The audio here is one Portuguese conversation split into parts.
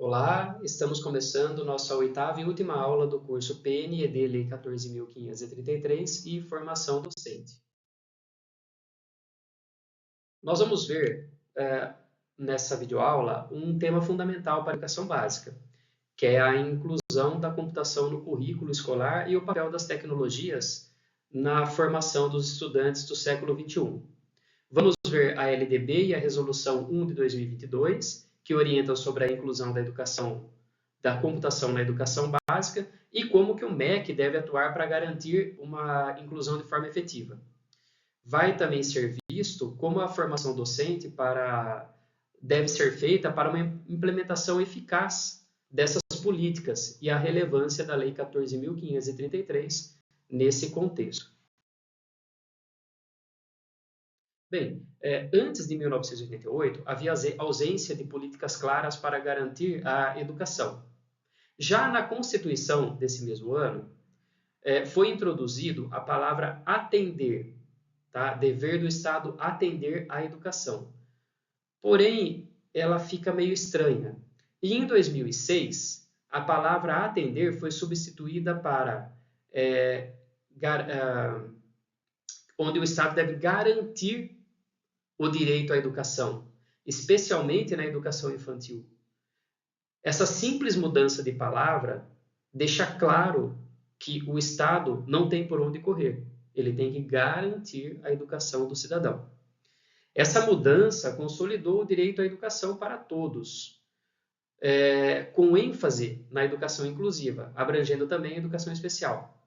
Olá, estamos começando nossa oitava e última aula do curso PNED Lei 14.533 e Formação Docente. Nós vamos ver nessa videoaula um tema fundamental para a educação básica, que é a inclusão da computação no currículo escolar e o papel das tecnologias na formação dos estudantes do século XXI. Vamos ver a LDB e a Resolução 1 de 2022, que orientam sobre a inclusão da computação na educação básica e como que o MEC deve atuar para garantir uma inclusão de forma efetiva. Vai também ser visto como a formação docente deve ser feita para uma implementação eficaz dessas políticas e a relevância da Lei 14.533 nesse contexto. Bem, antes de 1988, havia ausência de políticas claras para garantir a educação. Já na Constituição desse mesmo ano, foi introduzido a palavra atender, tá? Dever do Estado atender à educação. Porém, ela fica meio estranha. E em 2006, a palavra atender foi substituída para onde o Estado deve garantir o direito à educação, especialmente na educação infantil. Essa simples mudança de palavra deixa claro que o Estado não tem por onde correr. Ele tem que garantir a educação do cidadão. Essa mudança consolidou o direito à educação para todos, com ênfase na educação inclusiva, abrangendo também a educação especial.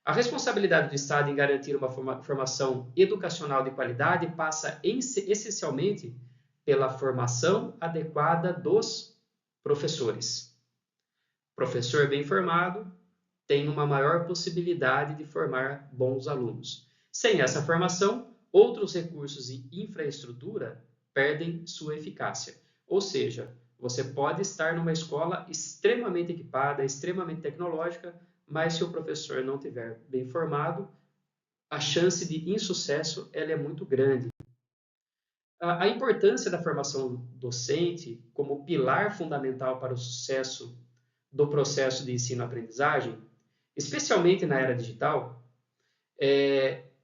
A responsabilidade do Estado em garantir uma formação educacional de qualidade passa essencialmente pela formação adequada dos professores. Professor bem formado tem uma maior possibilidade de formar bons alunos. Sem essa formação, outros recursos e infraestrutura perdem sua eficácia. Ou seja, você pode estar numa escola extremamente equipada, extremamente tecnológica, mas se o professor não estiver bem formado, a chance de insucesso ela é muito grande. A importância da formação docente como pilar fundamental para o sucesso do processo de ensino-aprendizagem, especialmente na era digital,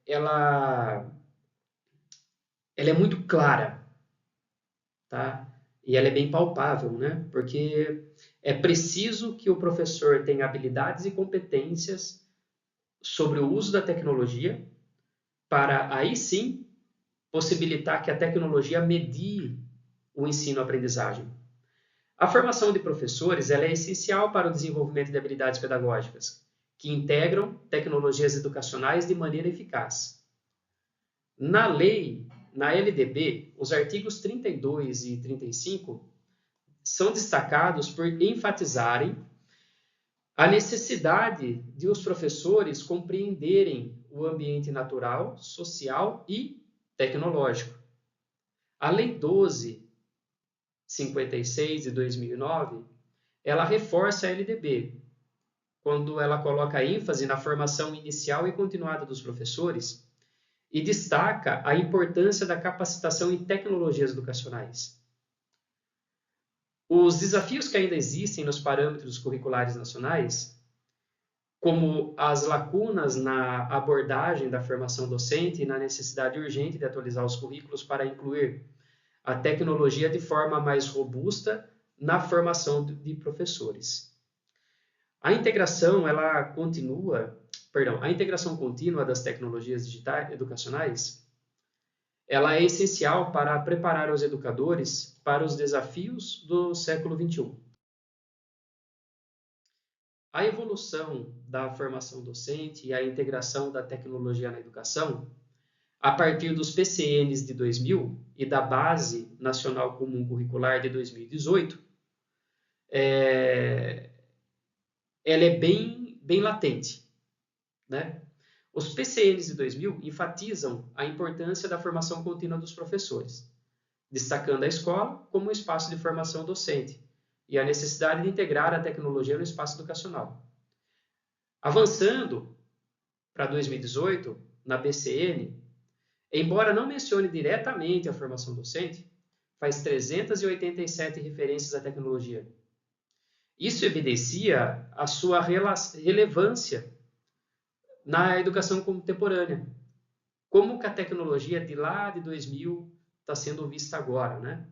ela é muito clara, tá? E ela é bem palpável, né? Porque é preciso que o professor tenha habilidades e competências sobre o uso da tecnologia para, aí sim, possibilitar que a tecnologia medie o ensino-aprendizagem. A formação de professores ela é essencial para o desenvolvimento de habilidades pedagógicas, que integram tecnologias educacionais de maneira eficaz. Na lei, na LDB, os artigos 32 e 35 são destacados por enfatizarem a necessidade de os professores compreenderem o ambiente natural, social e tecnológico. A Lei 12.56 de 2009, ela reforça a LDB, quando ela coloca ênfase na formação inicial e continuada dos professores e destaca a importância da capacitação em tecnologias educacionais. Os desafios que ainda existem nos parâmetros curriculares nacionais, como as lacunas na abordagem da formação docente e na necessidade urgente de atualizar os currículos para incluir a tecnologia de forma mais robusta na formação de professores. A integração contínua das tecnologias digitais educacionais, ela é essencial para preparar os educadores para os desafios do século XXI. A evolução da formação docente e a integração da tecnologia na educação, a partir dos PCNs de 2000 e da Base Nacional Comum Curricular de 2018, ela é bem latente, né? Os PCNs de 2000 enfatizam a importância da formação contínua dos professores, destacando a escola como um espaço de formação docente e a necessidade de integrar a tecnologia no espaço educacional. Avançando para 2018, na BCN, embora não mencione diretamente a formação docente, faz 387 referências à tecnologia, Isso evidencia a sua relevância na educação contemporânea. Como que a tecnologia de lá de 2000 está sendo vista agora, né?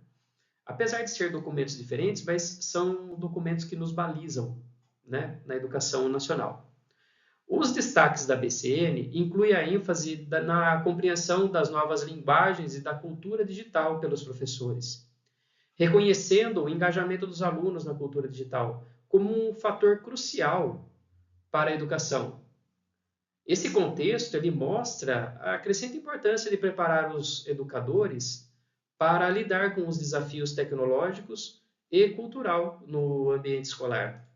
Apesar de ser documentos diferentes, mas são documentos que nos balizam, né, na educação nacional. Os destaques da BCN incluem a ênfase na compreensão das novas linguagens e da cultura digital pelos professores, reconhecendo o engajamento dos alunos na cultura digital como um fator crucial para a educação. Esse contexto ele mostra a crescente importância de preparar os educadores para lidar com os desafios tecnológicos e cultural no ambiente escolar.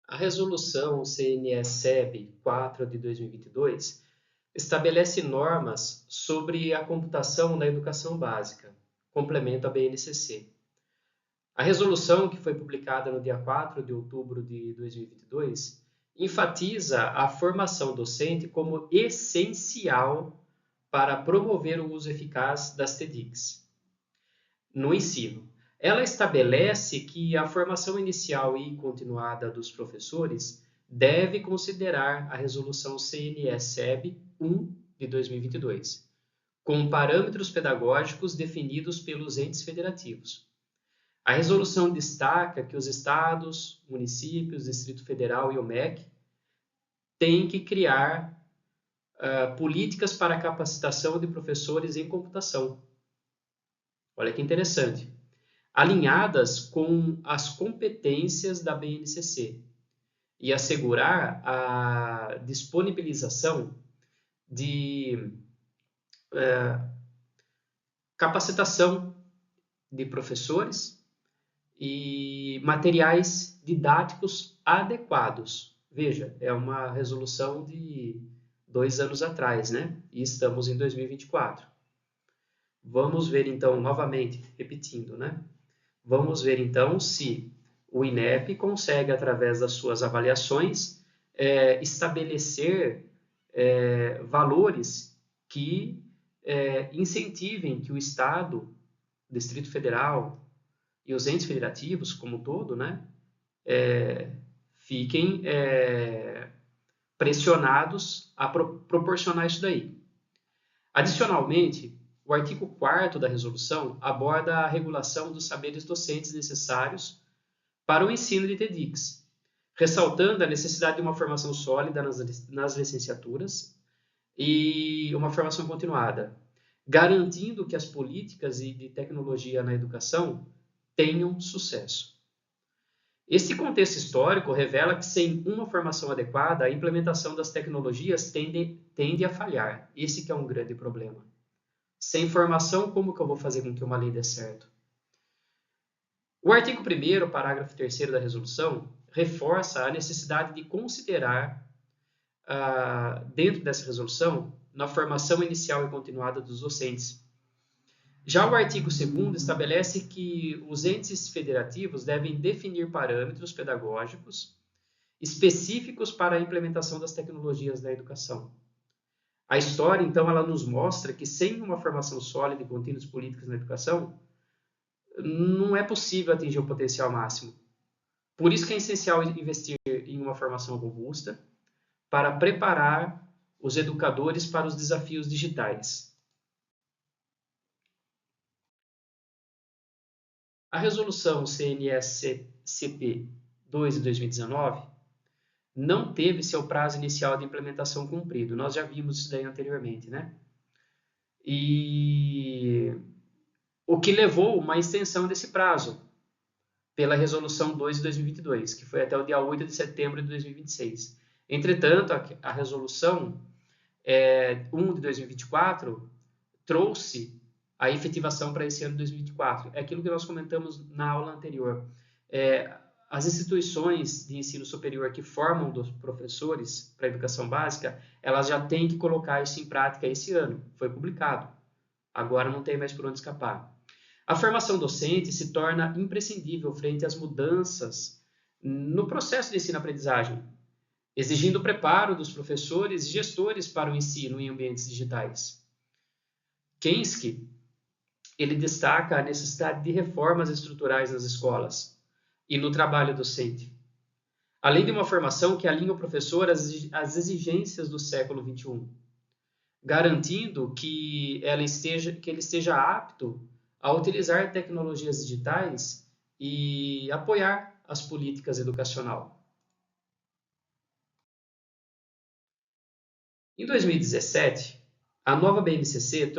A resolução CNE-SEB 4 de 2022 estabelece normas sobre a computação na educação básica, complementa a BNCC. A resolução, que foi publicada no dia 4 de outubro de 2022, enfatiza a formação docente como essencial para promover o uso eficaz das TDICs no ensino. Ela estabelece que a formação inicial e continuada dos professores deve considerar a resolução CNE-SEB 1 de 2022, com parâmetros pedagógicos definidos pelos entes federativos. A resolução destaca que os estados, municípios, Distrito Federal e o MEC têm que criar políticas para a capacitação de professores em computação. Olha que interessante. Alinhadas com as competências da BNCC e assegurar a disponibilização de capacitação de professores e materiais didáticos adequados. Veja, é uma resolução de 2 anos atrás, né? E estamos em 2024. Vamos ver então, novamente, repetindo, né? Vamos ver então se o INEP consegue, através das suas avaliações, estabelecer valores que incentivem que o Estado, o Distrito Federal e os entes federativos, como um todo, né, fiquem pressionados a proporcionar isso daí. Adicionalmente, o artigo 4º da resolução aborda a regulação dos saberes docentes necessários para o ensino de TDICs, ressaltando a necessidade de uma formação sólida nas licenciaturas e uma formação continuada, garantindo que as políticas de tecnologia na educação tenham sucesso. Esse contexto histórico revela que, sem uma formação adequada, a implementação das tecnologias tende a falhar. Esse que é um grande problema. Sem formação, como que eu vou fazer com que uma lei dê certo? O artigo 1º, parágrafo 3º da resolução, reforça a necessidade de considerar, dentro dessa resolução, na formação inicial e continuada dos docentes. Já o artigo 2º estabelece que os entes federativos devem definir parâmetros pedagógicos específicos para a implementação das tecnologias da educação. A história, então, ela nos mostra que sem uma formação sólida e contínua de políticas na educação, não é possível atingir o potencial máximo. Por isso que é essencial investir em uma formação robusta para preparar os educadores para os desafios digitais. A resolução CNE-CP 2 de 2019 não teve seu prazo inicial de implementação cumprido. Nós já vimos isso daí anteriormente, né? E o que levou uma extensão desse prazo pela resolução 2 de 2022, que foi até o dia 8 de setembro de 2026. Entretanto, a resolução 1 de 2024 trouxe a efetivação para esse ano de 2024. É aquilo que nós comentamos na aula anterior. As instituições de ensino superior que formam dos professores para a educação básica, elas já têm que colocar isso em prática esse ano. Foi publicado. Agora não tem mais por onde escapar. A formação docente se torna imprescindível frente às mudanças no processo de ensino-aprendizagem, exigindo o preparo dos professores e gestores para o ensino em ambientes digitais. Kensky, ele destaca a necessidade de reformas estruturais nas escolas e no trabalho docente, além de uma formação que alinha o professor às exigências do século XXI, garantindo que ele esteja apto a utilizar tecnologias digitais e apoiar as políticas educacionais. Em 2017, a nova BNCC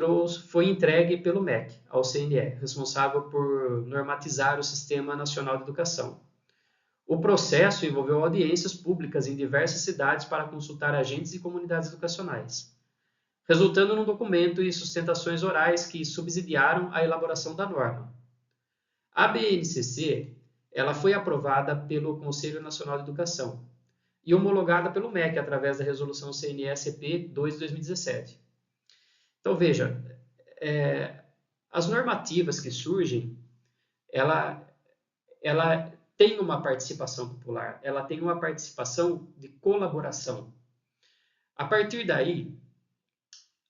foi entregue pelo MEC ao CNE, responsável por normatizar o Sistema Nacional de Educação. O processo envolveu audiências públicas em diversas cidades para consultar agentes e comunidades educacionais, resultando num documento e sustentações orais que subsidiaram a elaboração da norma. A BNCC ela foi aprovada pelo Conselho Nacional de Educação e homologada pelo MEC através da resolução CNE-CP 2 de 2017. Então, veja, as normativas que surgem, ela tem uma participação popular, ela tem uma participação de colaboração. A partir daí,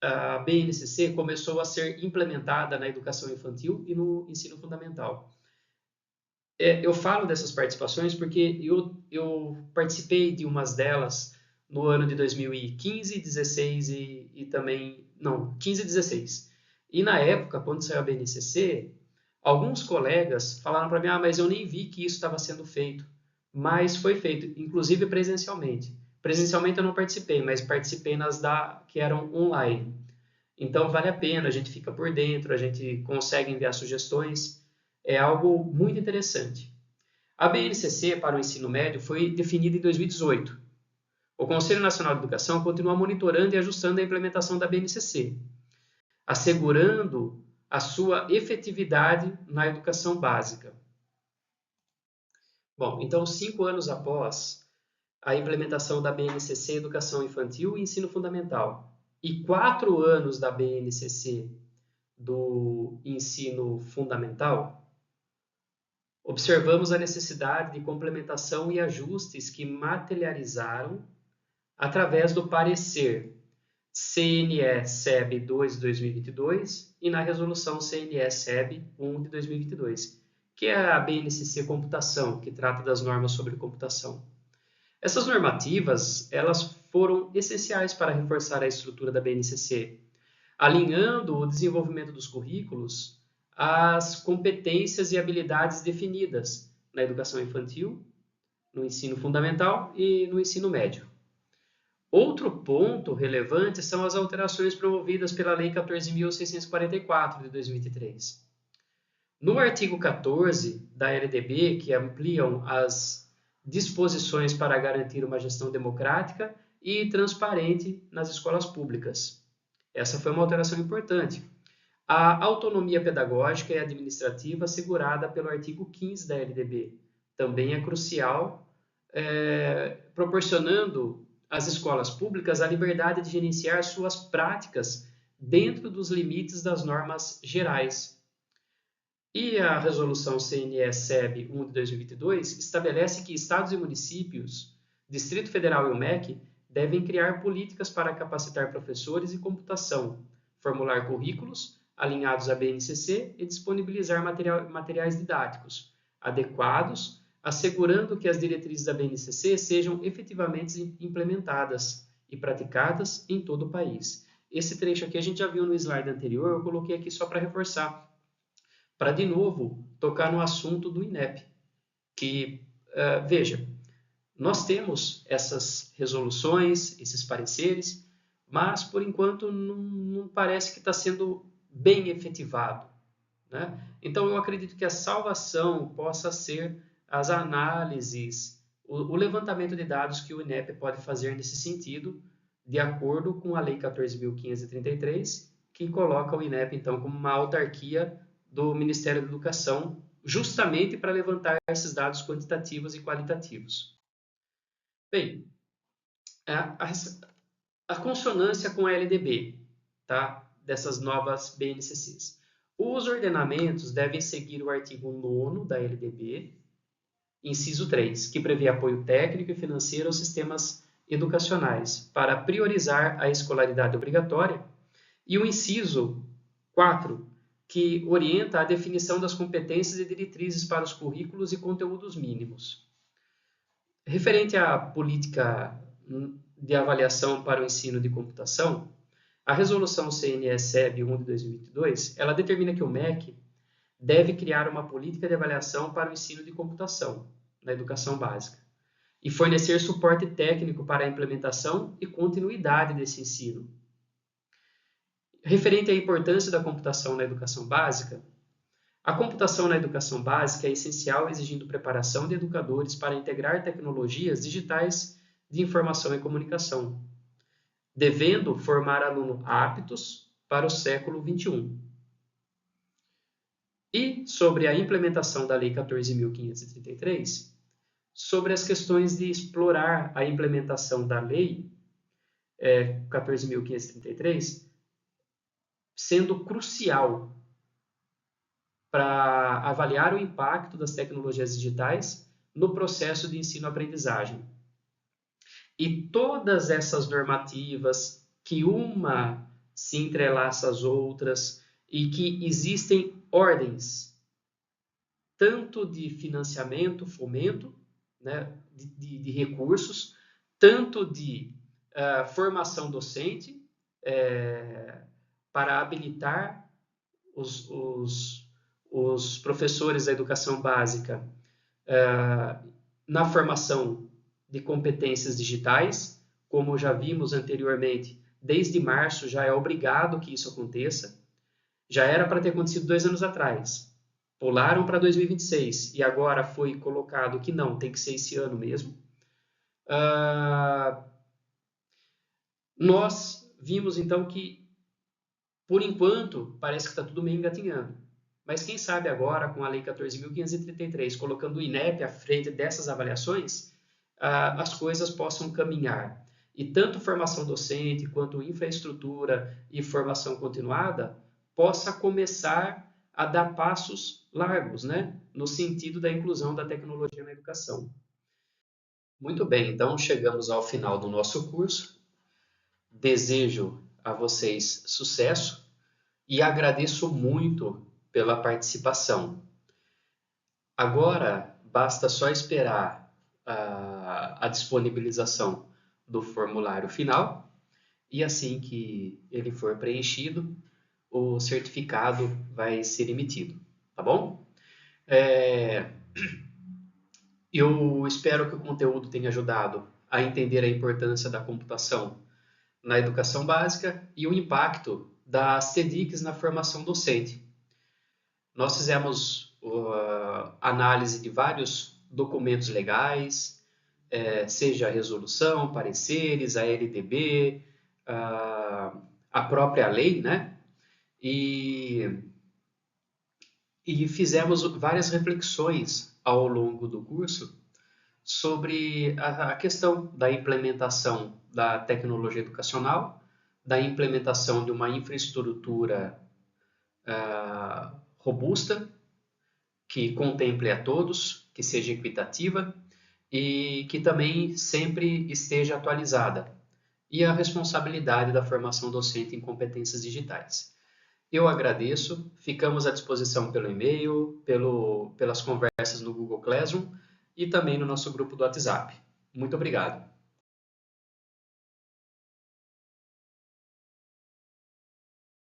a BNCC começou a ser implementada na educação infantil e no ensino fundamental. Eu falo dessas participações porque eu participei de umas delas no ano de 2015, 16 e também... Não, 15 e 16. E na época, quando saiu a BNCC, alguns colegas falaram para mim, mas eu nem vi que isso estava sendo feito. Mas foi feito, inclusive presencialmente. Presencialmente eu não participei, mas participei nas que eram online. Então vale a pena, a gente fica por dentro, a gente consegue enviar sugestões. É algo muito interessante. A BNCC para o ensino médio foi definida em 2018. O Conselho Nacional de Educação continua monitorando e ajustando a implementação da BNCC, assegurando a sua efetividade na educação básica. Bom, então 5 anos após a implementação da BNCC Educação Infantil e Ensino Fundamental e 4 anos da BNCC do Ensino Fundamental, observamos a necessidade de complementação e ajustes que materializaram através do parecer CNE-CEB 2 de 2022 e na resolução CNE-CEB 1 de 2022, que é a BNCC Computação, que trata das normas sobre computação. Essas normativas, elas foram essenciais para reforçar a estrutura da BNCC, alinhando o desenvolvimento dos currículos às competências e habilidades definidas na educação infantil, no ensino fundamental e no ensino médio. Outro ponto relevante são as alterações promovidas pela Lei 14.644 de 2003. No artigo 14 da LDB, que ampliam as disposições para garantir uma gestão democrática e transparente nas escolas públicas. Essa foi uma alteração importante. A autonomia pedagógica e administrativa assegurada pelo artigo 15 da LDB também é crucial, proporcionando às escolas públicas a liberdade de gerenciar suas práticas dentro dos limites das normas gerais. E a resolução CNE-CEB 1 de 2022 estabelece que estados e municípios, Distrito Federal e o MEC devem criar políticas para capacitar professores em computação, formular currículos alinhados à BNCC e disponibilizar materiais didáticos adequados, assegurando que as diretrizes da BNCC sejam efetivamente implementadas e praticadas em todo o país. Esse trecho aqui a gente já viu no slide anterior, eu coloquei aqui só para reforçar, para de novo tocar no assunto do INEP, que, veja, nós temos essas resoluções, esses pareceres, mas por enquanto não parece que está sendo bem efetivado, né? Então eu acredito que a salvação possa ser as análises, o levantamento de dados que o INEP pode fazer nesse sentido, de acordo com a Lei 14.533, que coloca o INEP então como uma autarquia do Ministério da Educação, justamente para levantar esses dados quantitativos e qualitativos. Bem, a consonância com a LDB, tá? Dessas novas BNCCs. Os ordenamentos devem seguir o artigo 9º da LDB, inciso 3, que prevê apoio técnico e financeiro aos sistemas educacionais para priorizar a escolaridade obrigatória, e o inciso 4, que orienta a definição das competências e diretrizes para os currículos e conteúdos mínimos. Referente à política de avaliação para o ensino de computação, a resolução CNE-SEB 1 de 2022, ela determina que o MEC deve criar uma política de avaliação para o ensino de computação na educação básica e fornecer suporte técnico para a implementação e continuidade desse ensino. Referente à importância da computação na educação básica, a computação na educação básica é essencial, exigindo preparação de educadores para integrar tecnologias digitais de informação e comunicação, devendo formar alunos aptos para o século XXI. E sobre a implementação da Lei 14.533, sobre as questões de explorar a implementação da Lei 14.533, sendo crucial para avaliar o impacto das tecnologias digitais no processo de ensino-aprendizagem. E todas essas normativas, que uma se entrelaça às outras e que existem ordens, tanto de financiamento, fomento, né, de recursos, tanto de formação docente, para habilitar os professores da educação básica na formação de competências digitais, como já vimos anteriormente, desde março já é obrigado que isso aconteça. Já era para ter acontecido 2 anos atrás. Pularam para 2026 e agora foi colocado que não, tem que ser esse ano mesmo. Nós vimos então que, por enquanto, parece que está tudo meio engatinhando. Mas quem sabe agora, com a Lei 14.533, colocando o INEP à frente dessas avaliações, as coisas possam caminhar. E tanto formação docente, quanto infraestrutura e formação continuada, possa começar a dar passos largos, né, no sentido da inclusão da tecnologia na educação. Muito bem, então chegamos ao final do nosso curso. Desejo a vocês sucesso e agradeço muito pela participação. Agora, basta só esperar a disponibilização do formulário final e assim que ele for preenchido, o certificado vai ser emitido, tá bom? Eu espero que o conteúdo tenha ajudado a entender a importância da computação na educação básica e o impacto das CEDICs na formação docente. Nós fizemos análise de vários documentos legais, seja a resolução, pareceres, a LDB, a própria lei, né? E fizemos várias reflexões ao longo do curso sobre a questão da implementação da tecnologia educacional, da implementação de uma infraestrutura robusta, que contemple a todos, que seja equitativa e que também sempre esteja atualizada, e a responsabilidade da formação docente em competências digitais. Eu agradeço, ficamos à disposição pelo e-mail, pelas conversas no Google Classroom e também no nosso grupo do WhatsApp. Muito obrigado.